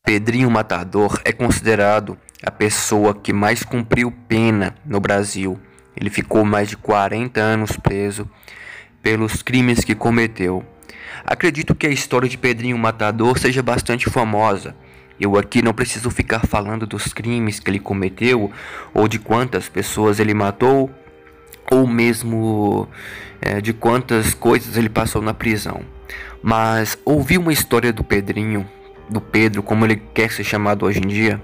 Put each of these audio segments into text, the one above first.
Pedrinho Matador é considerado a pessoa que mais cumpriu pena no Brasil. Ele ficou mais de 40 anos preso pelos crimes que cometeu. Acredito que a história de Pedrinho Matador seja bastante famosa. Eu aqui não preciso ficar falando dos crimes que ele cometeu ou de quantas pessoas ele matou ou mesmo de quantas coisas ele passou na prisão. Mas ouvi uma história do Pedro, como ele quer ser chamado hoje em dia,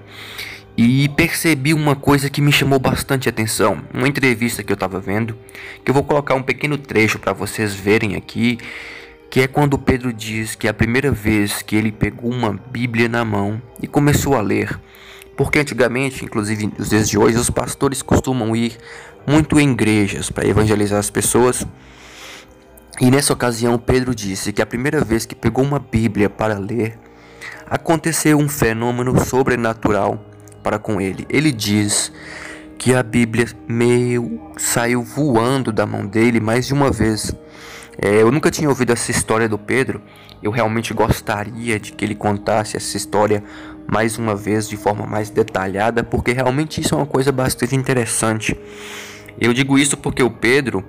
e percebi uma coisa que me chamou bastante atenção. Uma entrevista que eu estava vendo, que eu vou colocar um pequeno trecho para vocês verem aqui, que é quando o Pedro diz que é a primeira vez que ele pegou uma Bíblia na mão e começou a ler. Porque antigamente, inclusive nos dias de hoje, os pastores costumam ir muito em igrejas para evangelizar as pessoas. E nessa ocasião Pedro disse que a primeira vez que pegou uma Bíblia para ler, aconteceu um fenômeno sobrenatural para com ele. Ele diz que a Bíblia saiu voando da mão dele mais de uma vez. Eu nunca tinha ouvido essa história do Pedro. Eu realmente gostaria de que ele contasse essa história mais uma vez de forma mais detalhada, porque realmente isso é uma coisa bastante interessante. Eu digo isso porque o Pedro,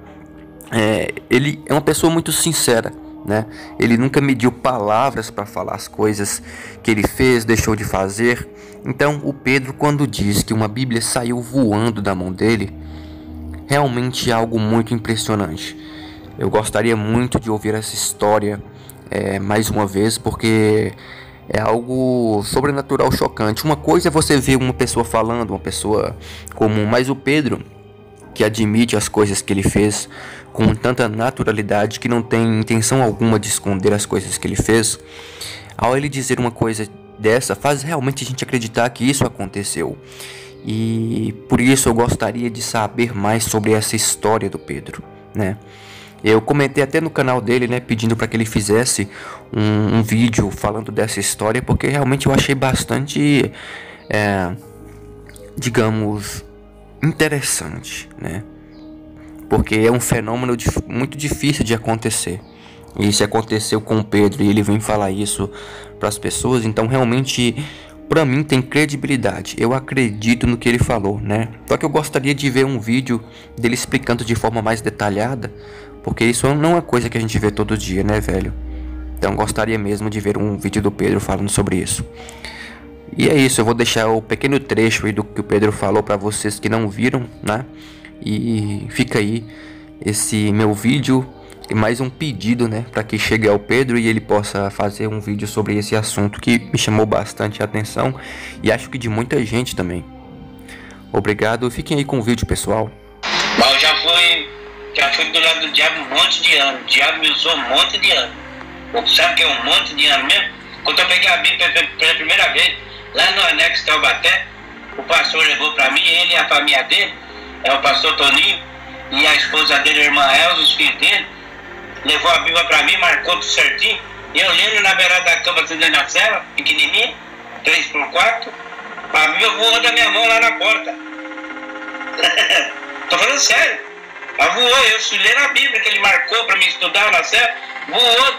ele é uma pessoa muito sincera, né? Ele nunca mediu palavras para falar as coisas que ele fez, deixou de fazer. Então o Pedro, quando diz que uma Bíblia saiu voando da mão dele, realmente é algo muito impressionante. Eu gostaria muito de ouvir essa história mais uma vez, porque é algo sobrenatural, chocante. Uma coisa é você ver uma pessoa falando, uma pessoa comum, mas o Pedro, que admite as coisas que ele fez com tanta naturalidade, que não tem intenção alguma de esconder as coisas que ele fez, ao ele dizer uma coisa dessa, faz realmente a gente acreditar que isso aconteceu. E por isso eu gostaria de saber mais sobre essa história do Pedro, né? Eu comentei até no canal dele, né, pedindo para que ele fizesse um vídeo falando dessa história, porque realmente eu achei bastante, digamos, interessante, né? Porque é um fenômeno muito difícil de acontecer. E se aconteceu com o Pedro e ele vem falar isso para as pessoas, então realmente para mim tem credibilidade. Eu acredito no que ele falou, né? Só que eu gostaria de ver um vídeo dele explicando de forma mais detalhada, porque isso não é coisa que a gente vê todo dia, né, velho? Então gostaria mesmo de ver um vídeo do Pedro falando sobre isso. E é isso, eu vou deixar o pequeno trecho aí do que o Pedro falou para vocês que não viram, né? E fica aí esse meu vídeo e mais um pedido, né, para que chegue ao Pedro e ele possa fazer um vídeo sobre esse assunto que me chamou bastante a atenção e acho que de muita gente também. Obrigado, fiquem aí com o vídeo, pessoal. Mas eu já fui do lado do diabo um monte de anos. O diabo me usou um monte de anos. Sabe o que é um monte de anos mesmo? Quando eu peguei a Bíblia pela primeira vez, lá no Anexo Taubaté, o pastor levou para mim, ele e a família dele, é o pastor Toninho, e a esposa dele, a irmã Elza, os filhos dele, levou a Bíblia para mim, marcou tudo certinho, e eu lendo na beirada da cama, assim, na cela, pequenininha, 3x4, a Bíblia voou da minha mão lá na porta. Tô falando sério. Ela voou, eu fui ler a Bíblia que ele marcou para me estudar na cela, voou.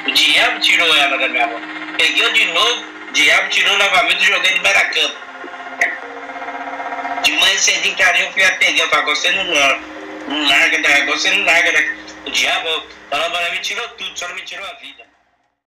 O diabo tirou ela da minha mão. Peguei de novo, o diabo tirou novamente e joguei debaixo da cama. De manhã cedinho, cara, eu fui a pegar. Eu falei, você não larga da água, você não larga da... O diabo falava para mim, tirou tudo, só não me tirou a vida.